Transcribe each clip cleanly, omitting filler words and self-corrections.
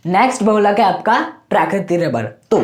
Next बहुलक है आपका प्राकृतिक रबर। तो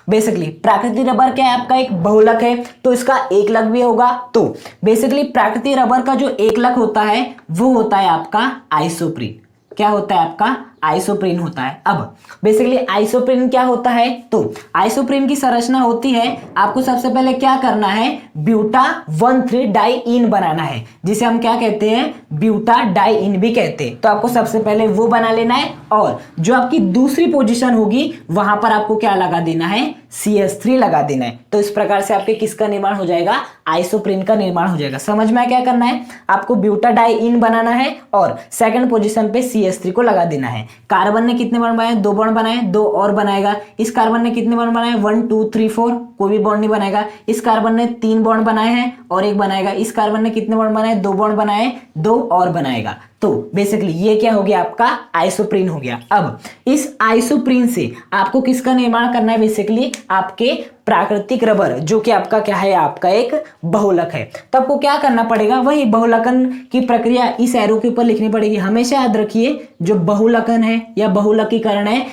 बेसिकली प्राकृतिक रबर क्या है आपका, एक बहुलक है, तो इसका एकलक भी होगा। तो बेसिकली प्राकृतिक रबर का जो एकलक होता है वो होता है आपका आइसोप्रीन। क्या होता है आपका, आइसोप्रीन होता है। अब बेसिकली आइसोप्रीन क्या होता है, तो आइसोप्रीन की संरचना होती है, आपको सबसे पहले क्या करना है, ब्यूटा 1,3 डाइईन बनाना है, जिसे हम क्या कहते हैं, ब्यूटा डाइईन भी कहते हैं। तो आपको सबसे पहले वो बना लेना है, और जो आपकी दूसरी पोजीशन होगी वहां पर आपको क्या लगा देना है, CH3 लगा देना है। तो इस प्रकार से आपके किसका निर्माण हो जाएगा, आइसोप्रीन का निर्माण हो जाएगा। समझ में क्या करना है, आपको ब्यूटा डाइईन बनाना है और सेकंड पोजीशन पे CH3 को लगा देना है। कार्बन ने कितने बॉन्ड बनाए, 2 बॉन्ड बनाए, 2 और बनाएगा। इस कार्बन ने कितने बॉन्ड बनाए, 1 2 3 4, कोई भी बॉन्ड नहीं बनाएगा। इस कार्बन ने 3 बॉन्ड बनाए हैं और एक बनाएगा। इस कार्बन ने कितने बॉन्ड बनाए, 2 बॉन्ड बनाए, 2 और बनाएगा। तो बेसिकली ये क्या हो गया, आपका आइसोप्रीन हो गया। अब इस आइसोप्रीन से आपको किसका निर्माण करना है, बेसिकली आपके प्राकृतिक रबर, जो कि आपका क्या है, आपका एक बहुलक है। तो आपको क्या करना पड़ेगा, वही बहुलकन की प्रक्रिया इस एरो के ऊपर लिखनी पड़ेगी। हमेशा याद रखिए, जो बहुलकन है या बहुलकीकरण है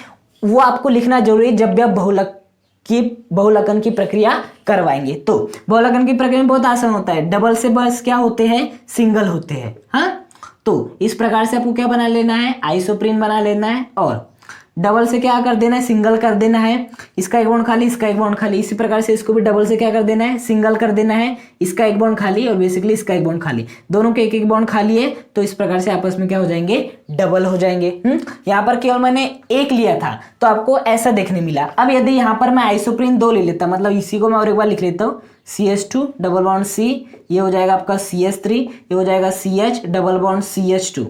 वो आपको लिखना जरूरी है जब भी आप बहुलकन की प्रक्रिया करवाएंगे। तो बहुलकन की प्रक्रिया में बहुत आसान होता है, डबल से बस क्या होते हैं, सिंगल होते हैं। हाँ, तो इस प्रकार से आपको क्या बना लेना है, आइसोप्रीन बना लेना है, और डबल से क्या कर देना है, सिंगल कर देना है। इसका एक बॉन्ड खाली, इसका एक बॉन्ड खाली, इसी प्रकार से इसको भी डबल से क्या कर देना है, सिंगल कर देना है। इसका एक बॉन्ड खाली और बेसिकली इसका एक बॉन्ड खाली, दोनों के एक एक बॉन्ड खाली है। तो इस प्रकार से आपस में क्या हो जाएंगे, डबल हो जाएंगे। यहाँ पर केवल मैंने एक लिया था तो आपको ऐसा देखने मिला। अब यदि यहाँ पर मैं आइसोप्रीन 2 ले लेता, मतलब इसी को मैं और एक बार लिख लेता हूँ, CH2 डबल बॉन्ड C, ये हो जाएगा आपका CH3, ये हो जाएगा CH डबल बॉन्ड CH2।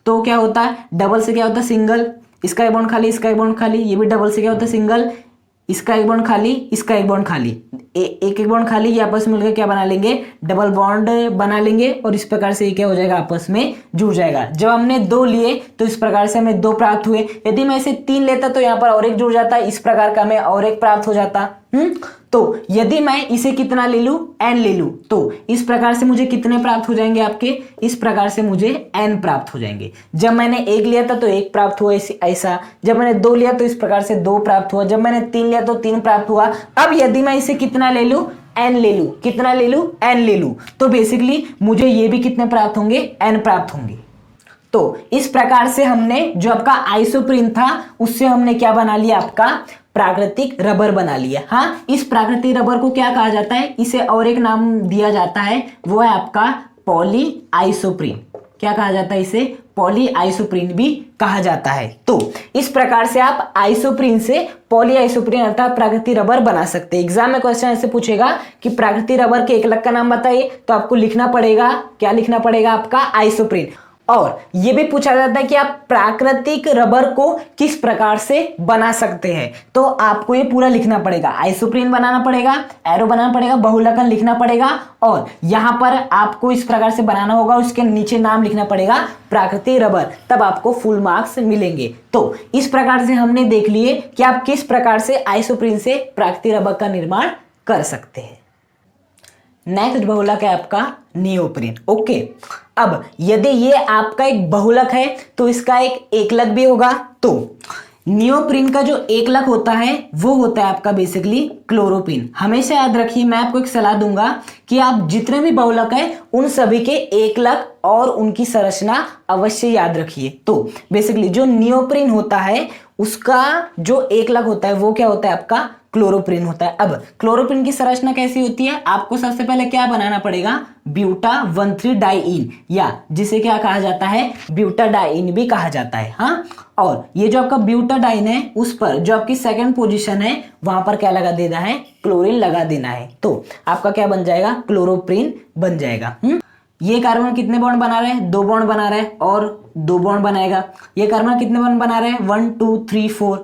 तो क्या होता है, डबल से क्या होता है, सिंगल, इसका एक बॉन्ड खाली, इसका एक बॉन्ड खाली, ये भी डबल से क्या होता है, सिंगल, इसका एक बॉन्ड खाली, इसका एक बॉन्ड खाली, एक एक बॉन्ड खाली, ये आपस में मिलकर क्या बना लेंगे, डबल बॉन्ड बना लेंगे, और इस प्रकार से ये क्या हो जाएगा, आपस में जुड़ जाएगा। जब हमने 2 लिए तो इस प्रकार से हमें 2 प्राप्त हुए। यदि मैं इसे 3 लेता तो यहाँ पर और एक जुड़ जाता, इस प्रकार का हमें और एक प्राप्त हो जाता। तो यदि मैं इसे कितना ले लूं, n ले लूं, तो इस प्रकार से मुझे कितने प्राप्त हो जाएंगे आपके, इस प्रकार से मुझे n प्राप्त हो जाएंगे। जब मैंने 1 लिया था तो 1 प्राप्त हुआ ऐसा, जब मैंने 2 लिया तो इस प्रकार से 2 प्राप्त हुआ, जब मैंने 3 लिया तो 3 प्राप्त हुआ। अब यदि मैं इसे कितना ले लूं, n ले लूं, कितना ले लूं, n ले लूं, तो बेसिकली मुझे ये भी कितने प्राप्त होंगे, n प्राप्त होंगे। तो इस प्रकार से हमने जो आपका आइसोप्रीन था उससे हमने क्या बना लिया, आपका प्राकृतिक रबर बना लिया। हाँ, इस प्राकृतिक रबर को क्या कहा जाता है, इसे और एक नाम दिया जाता है, वो है आपका पॉली आइसोप्रीन। क्या कहा जाता है इसे, पॉली आइसोप्रीन भी कहा जाता है। तो इस प्रकार से आप आइसोप्रीन से पॉली आइसोप्रीन अर्थात प्राकृतिक रबर बना सकते हैं। एग्जाम में क्वेश्चन ऐसे पूछेगा कि प्राकृतिक रबर के एकलक का नाम बताइए, तो आपको लिखना पड़ेगा, क्या लिखना पड़ेगा, आपका आइसोप्रीन। और यह भी पूछा जाता है कि आप प्राकृतिक रबर को किस प्रकार से बना सकते हैं, तो आपको ये पूरा लिखना पड़ेगा, आइसोप्रीन बनाना पड़ेगा, एरो बनाना पड़ेगा, बहुलकन लिखना पड़ेगा, और यहां पर आपको इस प्रकार से बनाना होगा, उसके नीचे नाम लिखना पड़ेगा प्राकृतिक रबर, तब आपको फुल मार्क्स मिलेंगे। तो इस प्रकार से हमने देख लिए कि आप किस प्रकार से आइसोप्रीन से प्राकृतिक रबर का निर्माण कर सकते हैं। नेक्स्ट बहुलक है आपका नियोप्रीन। ओके, अब यदि ये आपका एक बहुलक है तो इसका एक एकलक भी होगा। तो नियोप्रीन का जो एकलक होता है वो होता है आपका बेसिकली क्लोरोप्रीन। हमेशा याद रखिए, मैं आपको एक सलाह दूंगा कि आप जितने भी बहुलक है उन सभी के एकलक और उनकी संरचना अवश्य याद रखिए। तो बेसिकली जो नियोप्रीन होता है उसका जो एकलक होता है वो क्या होता है, आपका क्लोरोप्रीन होता है। अब क्लोरोप्रीन की संरचना कैसी होती है, आपको सबसे पहले क्या बनाना पड़ेगा, ब्यूटा 1,3 डाइईन, या जिसे क्या कहा जाता है, ब्यूटा डाइईन भी कहा जाता है। हाँ, और ये जो आपका ब्यूटा डाइईन है उस पर जो आपकी सेकंड पोजीशन है वहां पर क्या लगा देना है, क्लोरीन लगा देना है। तो आपका क्या बन जाएगा, क्लोरोप्रीन बन जाएगा। ये कार्बन कितने बॉन्ड बना रहे हैं, 2 बॉन्ड बना रहे हैं और 2 बॉन्ड बनाएगा। ये कार्बन कितने बॉन्ड बना रहे हैं, 1 2 3 4।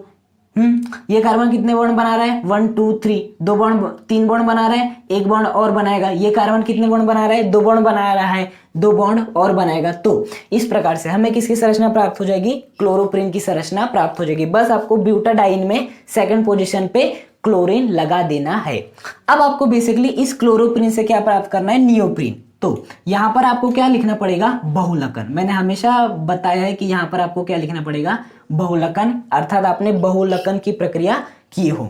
ये कार्बन कितने बॉन्ड बना रहा है, 1 2 3, 2 बॉन्ड, 3 बॉन्ड बना रहे हैं, 1 बॉन्ड और बनाएगा। ये कार्बन कितने बॉन्ड बना रहा है, 2 बॉन्ड बना रहा है, 2 बॉन्ड और बनाएगा। तो इस प्रकार से हमें किसकी संरचना प्राप्त हो जाएगी, क्लोरोप्रीन की संरचना प्राप्त हो जाएगी। बस आपको ब्यूटाडाइन में सेकंड पोजीशन पे क्लोरीन लगा देना है। अब आपको बेसिकली इस क्लोरोप्रीन से क्या प्राप्त करना है, नियोप्रीन। तो यहां पर आपको क्या लिखना पड़ेगा, बहुलकन। मैंने हमेशा बताया है कि यहां पर आपको क्या लिखना पड़ेगा, बहुलकन, अर्थात आपने बहुलकन की प्रक्रिया की हो।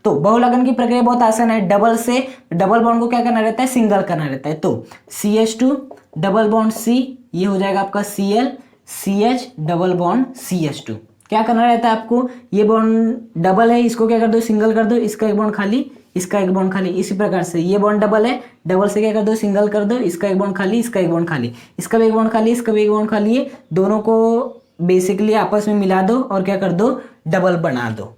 तो बहुलकन की प्रक्रिया बहुत आसान है। डबल से डबल बॉन्ड को क्या करना रहता है, सिंगल करना रहता है। तो CH2 डबल बॉन्ड C, ये हो जाएगा आपका Cl CH double bond CH2। क्या करना रहता है आपको, ये बॉन्ड डबल है, इसको क्या कर दो, सिंगल कर दो, इसका एक बॉन्ड खाली, इसका एक बॉन्ड खाली। इसी प्रकार से ये बॉन्ड डबल है, डबल से क्या कर दो, सिंगल कर दो, इसका एक बॉन्ड खाली, इसका एक बॉन्ड खाली, इसका भी एक बॉन्ड खाली, इसका भी एक बॉन्ड खाली है। दोनों को बेसिकली आपस में मिला दो और क्या कर दो, डबल बना दो।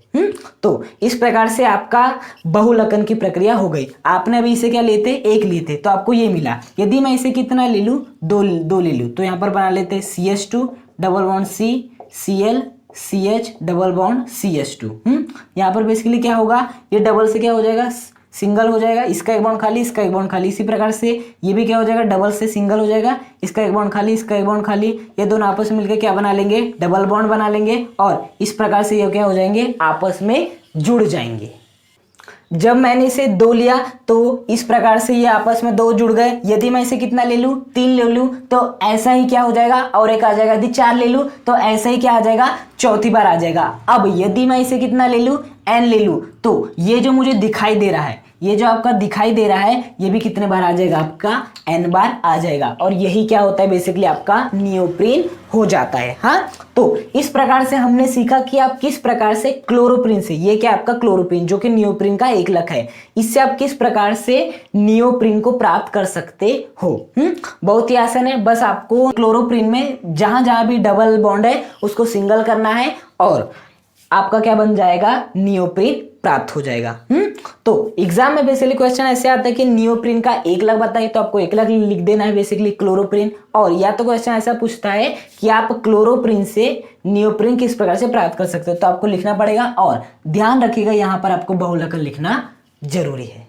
तो इस प्रकार से आपका बहुलकन की प्रक्रिया हो गई। आपने अभी इसे क्या लेते, एक लेते, तो आपको ये मिला। यदि मैं इसे कितना ले लूँ, दो ले लूँ, तो यहाँ पर बना लेते CH2 double bond C Cl CH double bond CH2। यहाँ पर बेसिकली क्या होगा, ये डबल से क्या हो जाएगा, सिंगल हो जाएगा, इसका एक बॉन्ड खाली, इसका एक बॉन्ड खाली। इसी प्रकार से ये भी क्या हो जाएगा, डबल से सिंगल हो जाएगा, इसका एक बॉन्ड खाली, इसका एक बॉन्ड खाली। ये दोनों आपस में मिलकर क्या बना लेंगे, डबल बॉन्ड बना लेंगे, और इस प्रकार से ये क्या हो जाएंगे, आपस में जुड़ जाएंगे। जब मैंने इसे 2 लिया तो इस प्रकार से ये आपस में 2 जुड़ गए। यदि मैं इसे कितना ले लूँ, 3 ले लूँ, तो ऐसा ही क्या हो जाएगा, और एक आ जाएगा। यदि 4 ले लूँ तो ऐसा ही क्या आ जाएगा, चौथी बार आ जाएगा। अब यदि मैं इसे कितना ले लूँ, N ले लूँ, तो ये जो मुझे दिखाई दे रहा है, ये जो आपका दिखाई दे रहा है, ये भी कितने बार आ जाएगा, आपका N बार आ जाएगा। और यही क्या होता है, बेसिकली आपका नियोप्रीन हो जाता है। हाँ, तो इस प्रकार से हमने सीखा कि आप किस प्रकार से क्लोरोप्रीन से, ये क्या आपका क्लोरोप्रीन जो कि नियोप्रीन का एकलक है, इससे आप किस प्रकार से नियोप्रीन को प्राप्त कर सकते हो। बहुत ही आसान है। बस आपको क्लोरोप्रीन में जहां जहां भी डबल बॉन्ड है उसको सिंगल करना है और आपका क्या बन जाएगा, नियोप्रीन प्राप्त हो जाएगा। तो एग्जाम में बेसिकली क्वेश्चन ऐसे आता है कि नियोप्रीन का एकलक बताइए, तो आपको एकलक लिख देना है बेसिकली क्लोरोप्रीन। और या तो क्वेश्चन ऐसा पूछता है कि आप क्लोरोप्रीन से नियोप्रीन किस प्रकार से प्राप्त कर सकते हो, तो आपको लिखना पड़ेगा। और ध्यान रखिएगा यहाँ पर आपको बहुलकन लिखना जरूरी है।